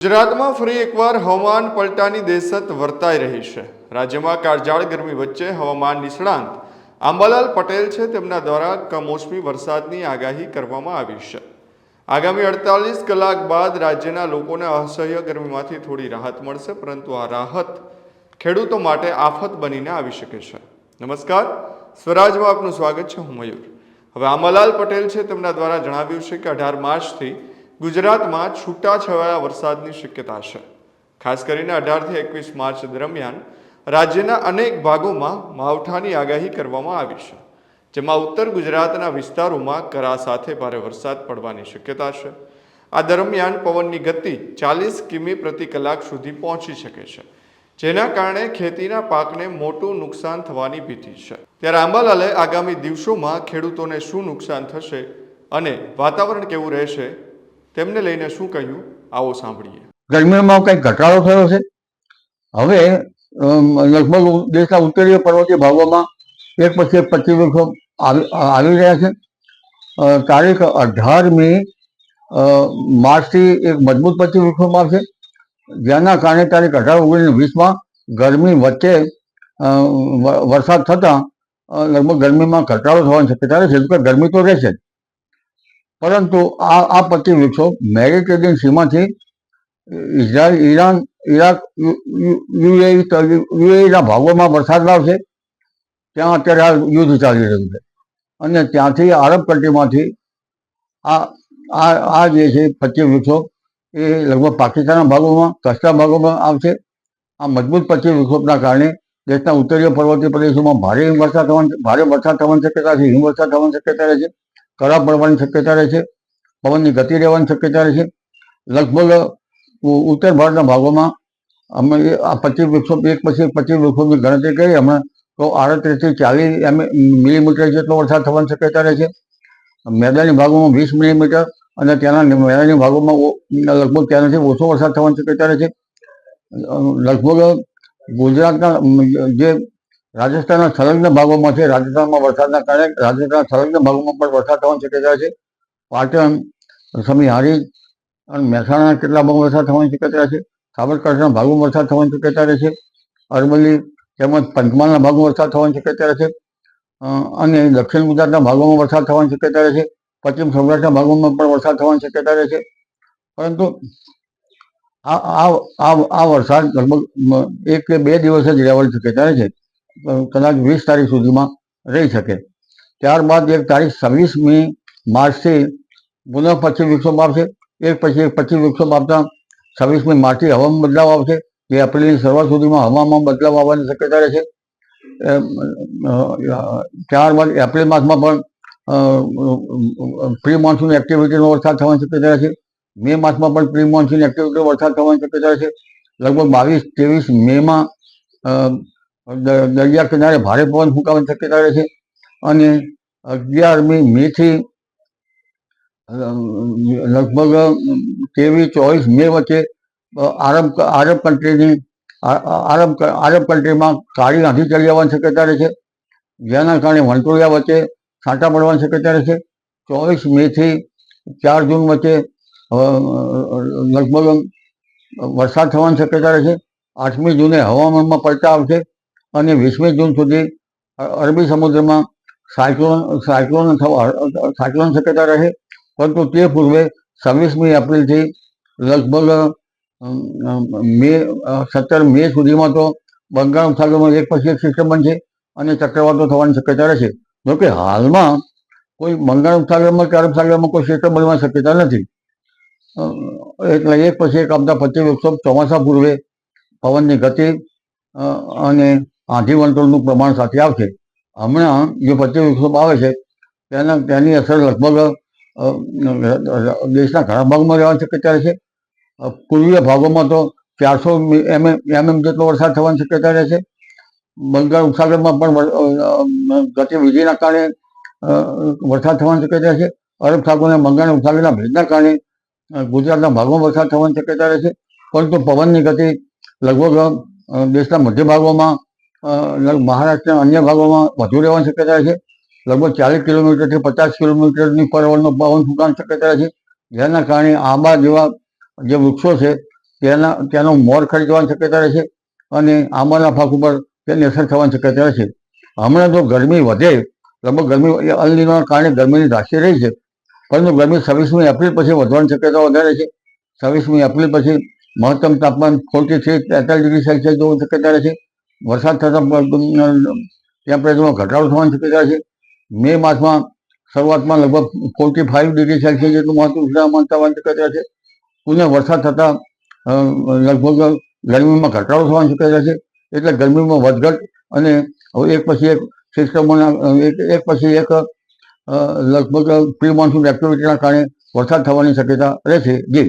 ગુજરાતમાં ફરી એકવાર હવામાન પલટાની દહેશત વર્તાઈ રહી છે। રાજ્યમાં કાળઝાળ ગરમી વચ્ચે હવામાન નિષ્ણાંત આંબાલાલ પટેલ છે તેમના દ્વારા કમોસમી વરસાદની આગાહી કરવામાં આવી છે। આગામી 48 કલાક બાદ રાજ્યના લોકોને અસહ્ય ગરમીમાંથી થોડી રાહત મળશે, પરંતુ આ રાહત ખેડૂતો માટે આફત બનીને આવી શકે છે। નમસ્કાર, સ્વરાજમાં આપનું સ્વાગત છે। હું મયુર। હવે આંબાલાલ પટેલ છે તેમના દ્વારા જણાવ્યું છે કે 18 માર્ચથી ગુજરાતમાં છૂટાછવાયા વરસાદની શક્યતા છે। ખાસ કરીને 18 થી 21 માર્ચ દરમિયાન રાજ્યના અનેક ભાગોમાં માવઠાની આગાહી કરવામાં આવી છે, જેમાં ઉત્તર ગુજરાતના વિસ્તારોમાં કરા સાથે ભારે વરસાદ પડવાની શક્યતા છે। આ દરમિયાન પવનની ગતિ 40 કિમી પ્રતિ કલાક સુધી પહોંચી શકે છે, જેના કારણે ખેતીના પાકને મોટું નુકસાન થવાની ભીતિ છે। ત્યારે આંબાલાલે આગામી દિવસોમાં ખેડૂતોને શું નુકસાન થશે અને વાતાવરણ કેવું રહેશે તેમને લઈને શું કહ્યું, આવો સાંભળીએ। ગરમીમાં કંઈક ઘટાડો થયો છે। હવે લગભગ દેશના ઉત્તરીય પર્વતીય ભાગોમાં એક પછી એક પ્રતિવૃક્ષો આવી રહ્યા છે। તારીખ 18મી માર્ચથી એક મજબૂત પ્રતિવૃક્ષો આવશે, જેના કારણે તારીખ 18, 19, 20માં ગરમી વચ્ચે વરસાદ થતાં લગભગ ગરમીમાં ઘટાડો થવાની શક્યતા રહેશે। કે ગરમી તો રહેશે, પરંતુ આ પ્રતિવૃક્ષો મેડિટેરિયન સીમાથી ઇઝરાયલ, ઈરાન, ઈરાક, યુએઈના ભાગોમાં વરસાદ લાવશે। ત્યાં અત્યારે આ યુદ્ધ ચાલી રહ્યું છે અને ત્યાંથી આરબ કન્ટ્રીમાંથી આ જે છે પ્રતિવૃક્ષો એ લગભગ પાકિસ્તાનના ભાગોમાં, કચ્છના ભાગોમાં આવશે। આ મજબૂત પ્રતિવૃક્ષોના કારણે દેશના ઉત્તરીય પર્વતીય પ્રદેશોમાં ભારે વરસાદ થવાની શક્યતા છે, હિમવર્ષા થવાની શક્યતા રહે છે, કરા પડવાની શક્યતા રહે છે, પવનની ગતિ રહેવાની શક્યતા રહે છે। લગભગ ઉત્તર ભારતના ભાગોમાં અમે આ પ્રતિવૃક્ષો એક પછી એક પ્રતિવૃક્ષોની ગણતરી કરી હમણાં તો 38 થી 40 મિલીમીટર જેટલો વરસાદ થવાની શક્યતા રહે છે। મેદાની ભાગોમાં 20 મિલીમીટર અને ત્યાંના મેદાની ભાગોમાં લગભગ ત્યાંથી ઓછો વરસાદ થવાની શક્યતા રહે છે। લગભગ ગુજરાતના જે રાજસ્થાનના સંલગ્ન ભાગોમાં છે, રાજસ્થાનમાં વરસાદના કારણે રાજસ્થાનના સંલગ્ન ભાગોમાં પણ વરસાદ થવાની શક્યતા છે। પાટણ, સમી હારીજ અને મહેસાણાના કેટલા ભાગમાં વરસાદ થવાની શક્યતા છે। સાબરકાંઠાના ભાગોમાં વરસાદ થવાની શક્યતા રહે છે। અરવલ્લી તેમજ પંચમહાલના ભાગમાં વરસાદ થવાની શક્યતા રહે છે અને દક્ષિણ ગુજરાતના ભાગોમાં વરસાદ થવાની શક્યતા રહે છે। પશ્ચિમ સૌરાષ્ટ્રના ભાગોમાં પણ વરસાદ થવાની શક્યતા રહે છે। પરંતુ આ વરસાદ લગભગ 1 કે 2 દિવસ જ રહેવાની શક્યતા રહે છે, કદાચ 20 તારીખ સુધીમાં રહી શકે। ત્યારબાદ એક તારીખ 26મી માર્ચથી પુનઃ પ્રતિવૃક્ષો આવશે। એક પછી એક પ્રતિવૃક્ષો આવતા 26મી માર્ચથી હવામાં બદલાવ આવશે, જે એપ્રિલની શરૂઆત સુધીમાં હવામાં બદલાવ આવવાની શક્યતા રહે છે। ત્યારબાદ એપ્રિલ માસમાં પણ પ્રી મોન્સૂન એક્ટિવિટીનો વરસાદ થવાની શક્યતા રહે છે। મે માસમાં પણ પ્રી મોન્સૂન એક્ટિવિટીનો વરસાદ થવાની શક્યતા રહે છે। લગભગ 22-23 મેમાં દરિયા કિનારે ભારે પવન ફૂંકાવાની શક્યતા રહે છે અને 11મી મેથી લગભગ 23-24 મે વચ્ચે આરબ કન્ટ્રીમાં કાળી આંધી ચાલી આવવાની શક્યતા રહે છે, જેના કારણે વંટોળિયા વચ્ચે છાંટા પડવાની શક્યતા રહે છે। 24 મેથી 4 જૂન વચ્ચે લગભગ વરસાદ થવાની શક્યતા રહે છે। 8મી જૂને હવામાનમાં પલટા આવશે અને 20મી જૂન સુધી અરબી સમુદ્રમાં સાયક્લોન શક્યતા રહે। પરંતુ તે પૂર્વે 26મી એપ્રિલથી લગભગ 17 મે સુધીમાં તો બંગાળ ઉપસાગરમાં એક પછી એક સિસ્ટમ બનશે અને ચક્રવાતો થવાની શક્યતા રહેશે। જોકે હાલમાં કોઈ બંગાળ ઉપસાગરમાં કે અરબ સાગરમાં કોઈ સિસ્ટમ બનવાની શક્યતા નથી, એટલે એક પછી એક આવતા પ્રતિવૃક્ષો ચોમાસા પૂર્વે પવનની ગતિ અને આંધી વંટોળનું પ્રમાણ સાથે આવશે। હમણાં જે પ્રતિવૃક્ષો આવે છે તેની અસર લગભગ દેશના ઘણા ભાગમાં રહેવાની શક્યતા રહે છે। પૂર્વીય ભાગોમાં તો 400 mm જેટલો વરસાદ થવાની શક્યતા રહે છે। બંગાળ ઉપસાગરમાં પણ ગતિવિધિના કારણે વરસાદ થવાની શક્યતા છે। અરબ સાગર અને બંગાળ ઉપસાગરના ભેજના કારણે ગુજરાતના ભાગમાં વરસાદ થવાની શક્યતા રહે છે, પરંતુ પવનની ગતિ લગભગ દેશના મધ્ય ભાગોમાં, મહારાષ્ટ્રના અન્ય ભાગોમાં વધુ રહેવાની શક્યતા રહે છે। લગભગ 40 કિલોમીટરથી 50 કિલોમીટરની પર આવરનો પવન ફૂંકાવાની શક્યતા રહે છે, જેના કારણે આંબા જેવા જે વૃક્ષો છે ત્યાંનો મોર ખરી જવાની શક્યતા રહેશે અને આંબાના પાક ઉપર તેની અસર થવાની શક્યતા રહેશે. હમણાં જો ગરમી વધે, લગભગ ગરમી અલ નીનોના કારણે ગરમીની રાશિ રહી છે, પરંતુ ગરમી 26મી એપ્રિલ પછી વધવાની શક્યતા વધારે છે. 26મી એપ્રિલ પછી મહત્તમ તાપમાન 43 થી 43 ડિગ્રી સેલ્સિયસ જેવું શક્યતા રહે છે. વરસાદ થતાં ટેમ્પરેચરમાં ઘટાડો થવાની શક્યતા છે. મે માસમાં શરૂઆતમાં લગભગ 45 ડિગ્રી સેલ્સિયસ જેટલું મહત્તમ તાપમાન થવાની શક્યતા છે. પુનઃ વરસાદ થતાં લગભગ ગરમીમાં ઘટાડો થવાની શક્યતા છે. એટલે ગરમીમાં વધઘટ અને એક પછી એક સિસ્ટમોના એક પછી એક લગભગ પ્રી મોન્સૂન એક્ટિવિટીના કારણે વરસાદ થવાની શક્યતા રહેશે. જી.